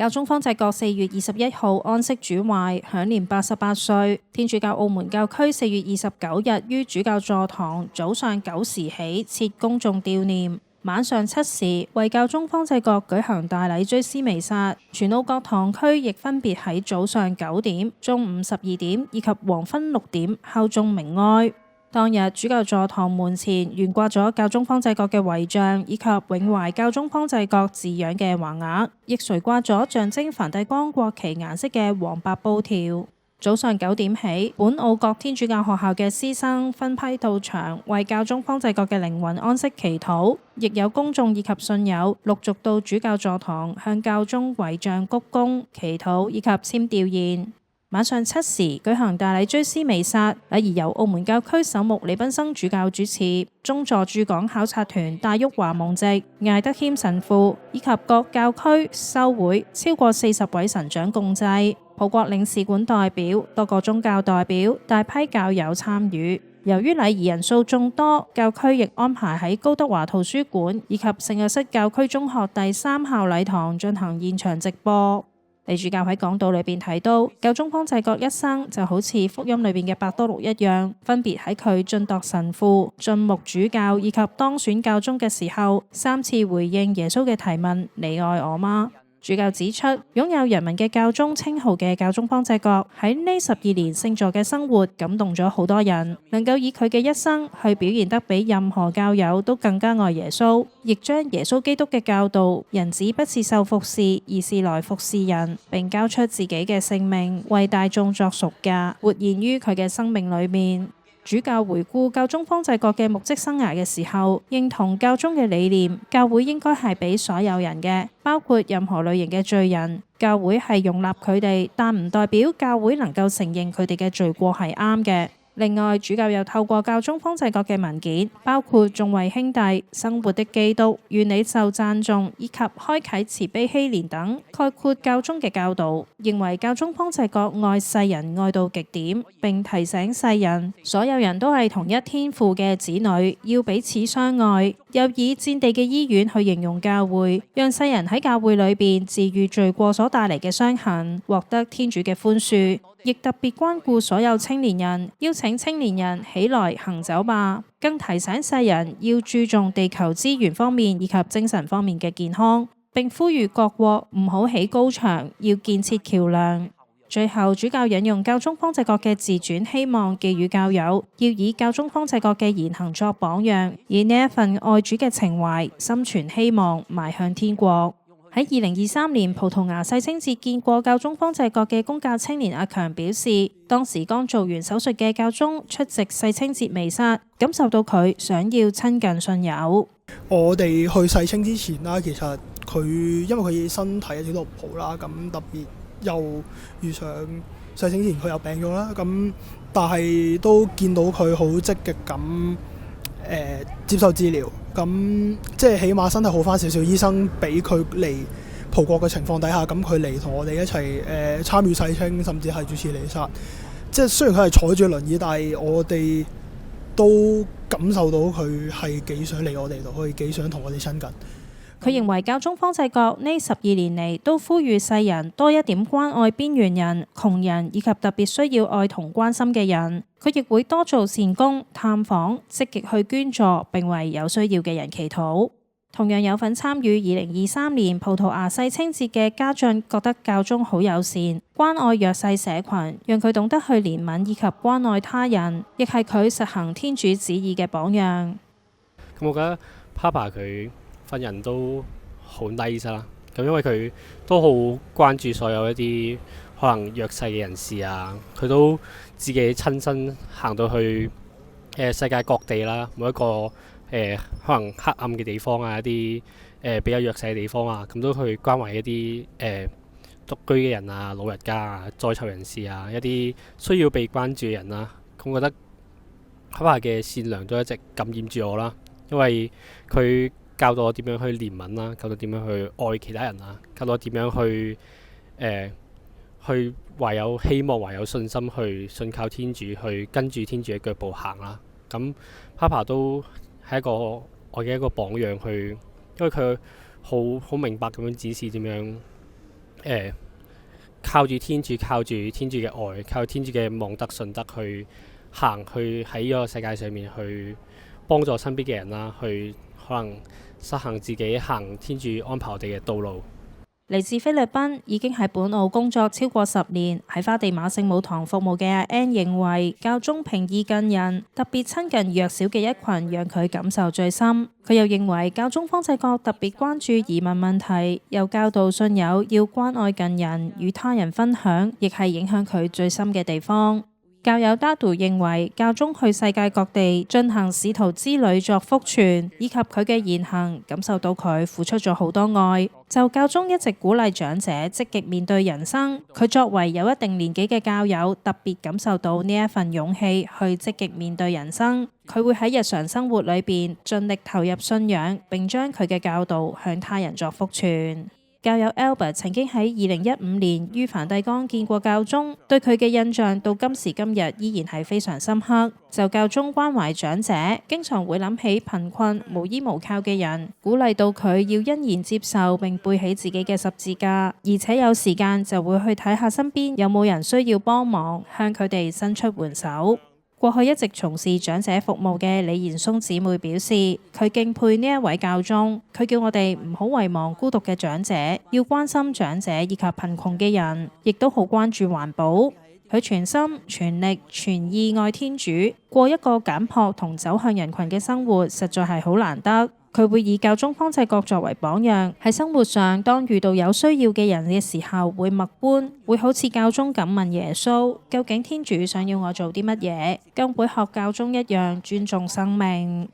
教宗方濟各4月21號安息主懷，享年88歲。天主教澳門教區4月29日於主教座堂早上9時起設公眾悼念，晚上7時為教宗方濟各舉行大禮追思彌撒。全澳各堂區亦分別喺早上9點、中午12點以及黃昏6點敲鐘鳴哀。當日主教座堂門前懸掛咗教宗方濟各嘅遺像以及永懷教宗方濟各字樣嘅橫額，亦垂掛咗象徵梵蒂岡國旗顏色嘅黃白布條。早上9點起，本澳各天主教學校嘅師生分批到場為教宗方濟各嘅靈魂安息祈禱，亦有公眾以及信友陸續到主教座堂向教宗遺像鞠躬、祈禱以及簽弔唁。晚上7時舉行大禮追思彌撒，禮儀由澳門教區首牧李賓生主教主持，宗座駐港考察團戴旭華蒙籍、艾德謙神父以及各教區修會超過40位神長共祭，葡國領事館代表、多個宗教代表、大批教友參與。由於禮儀人數眾多，教區亦安排喺高德華圖書館以及聖若瑟教區中學第3校禮堂進行現場直播。李主教喺講道裏邊提到，教宗方濟各一生就好似福音裏邊嘅伯多祿一樣，分別喺佢晉鐸神父、晉牧主教以及當選教宗嘅時候，3次回應耶穌嘅提問：你愛我嗎？主教指出，擁有人民嘅教宗稱號嘅教宗方濟各喺呢12年聖座嘅生活感動咗好多人，能夠以佢嘅一生去表現得比任何教友都更加愛耶穌，亦將耶穌基督嘅教導，人子不是受服侍，而是來服侍人，並交出自己嘅性命為大眾作贖價，活現於佢嘅生命裏面。主教回顧教宗方濟各嘅牧職生涯嘅時候，認同教宗嘅理念，教會應該係俾所有人嘅，包括任何類型嘅罪人。教會係容納佢哋，但唔代表教會能夠承認佢哋嘅罪過係啱嘅。另外，主教又透過教宗方濟各嘅文件，包括眾位兄弟、生活的基督、願你受讚頌以及開啟慈悲禧年等，概括教宗嘅教導，認為教宗方濟各愛世人愛到極點，並提醒世人所有人都係同一天父嘅子女，要彼此相愛。又以戰地嘅醫院去形容教會，讓世人喺教會裏邊治癒罪過所帶嚟嘅傷痕，獲得天主嘅寬恕。亦特別關顧所有青年人，邀請青年人起來行走吧，更提醒世人要注重地球資源方面以及精神方面嘅健康，並呼籲各國唔好起高牆，要建設橋樑。最後，主教引用教宗方濟各嘅自傳，希望寄予教友，要以教宗方濟各嘅言行作榜樣，以呢一份愛主嘅情懷，心存希望，邁向天國。喺2023年葡萄牙世青節見過教宗方濟各嘅公教青年阿強表示，當時剛做完手術嘅教宗出席世青節彌撒，感受到佢想要親近信友。我哋去世青之前啦，其實佢因為佢身體有啲唔好啦，咁特別又遇上世青之前佢又病咗啦，咁但係都見到佢好積極咁接受治療，咁即係起碼身體好翻少少，醫生俾佢嚟葡國嘅情況底下，咁佢嚟同我哋一齊參與世青，甚至係主持彌撒。即係雖然佢係坐住輪椅，但係我哋都感受到佢係幾想嚟我哋度，佢幾想同我哋親近。佢認為教宗方濟各呢12年嚟都呼籲世人多一點關愛邊緣人、窮人以及特別需要愛同關心嘅人。佢亦會多做善工、探訪，積極去捐助，並為有需要嘅人祈禱。同樣有份參與2023年葡萄牙世青節嘅家俊覺得教宗好友善，關愛弱勢社群，讓佢懂得去憐憫以及關愛他人，亦係佢實行天主旨意嘅榜樣。咁我覺得 Papa 佢份人都好 nice 啦，咁因為佢都好關注所有一啲可能弱勢嘅人士啊，佢都自己親身行到去世界各地啦，每一個可能黑暗嘅地方啊，一啲比較弱勢嘅地方啊，咁都去關懷一啲獨居嘅人啊、老人家啊、在囚人士啊，一啲需要被關注嘅人啦。咁我覺得 Papa 嘅善良都一直感染住我啦，因為佢教導我點樣去憐憫啦，教導點樣去愛其他人啦，教導我點樣去懷有希望、懷有信心去信靠天主，去跟住天主嘅腳步行啦。咁 Papa 都係我嘅一個榜樣去，因為佢好明白咁樣指示點樣靠住天主，靠住天主嘅愛，靠天主嘅望德信德去行，去喺呢個世界上面去幫助身邊嘅人啦，去可能實行自己行天主安排我哋嘅道路。嚟自菲律賓，已經喺本澳工作超過10年，喺花地瑪聖母堂服務嘅阿 Ann 認為，教宗平易近人，特別親近弱小嘅一群，讓佢感受最深。佢又認為教宗方濟各特別關注移民問題，又教導信友要關愛近人，與他人分享，亦係影響佢最深嘅地方。教友 Dadu 認為教宗去世界各地進行使徒之旅作福傳，以及佢嘅言行，感受到佢付出咗好多愛。就教宗一直鼓勵長者積極面對人生，佢作為有一定年紀嘅教友，特別感受到呢一份勇氣去積極面對人生。佢會喺日常生活裏邊盡力投入信仰，並將佢嘅教導向他人作福傳。教友 Albert 曾經喺2015年於梵蒂岡見過教宗，對佢嘅印象到今時今日依然係非常深刻。就教宗關懷長者，經常會諗起貧困無依無靠嘅人，鼓勵到佢要欣然接受並背起自己嘅十字架，而且有時間就會去睇下身邊有冇人需要幫忙，向佢哋伸出援手。過去一直從事長者服務嘅李賢松姊妹表示，佢敬佩呢一位教宗，佢叫我哋唔好遺忘孤獨嘅長者，要關心長者以及貧窮嘅人，亦都好關注環保。佢全心全力全意愛天主，過一個簡樸同走向人群嘅生活，實在係好難得。佢會以教宗方濟各作為榜樣，喺生活上當遇到有需要嘅人嘅時候，會默觀，會好似教宗咁問耶穌：究竟天主想要我做啲乜嘢？更會學教宗一樣尊重生命。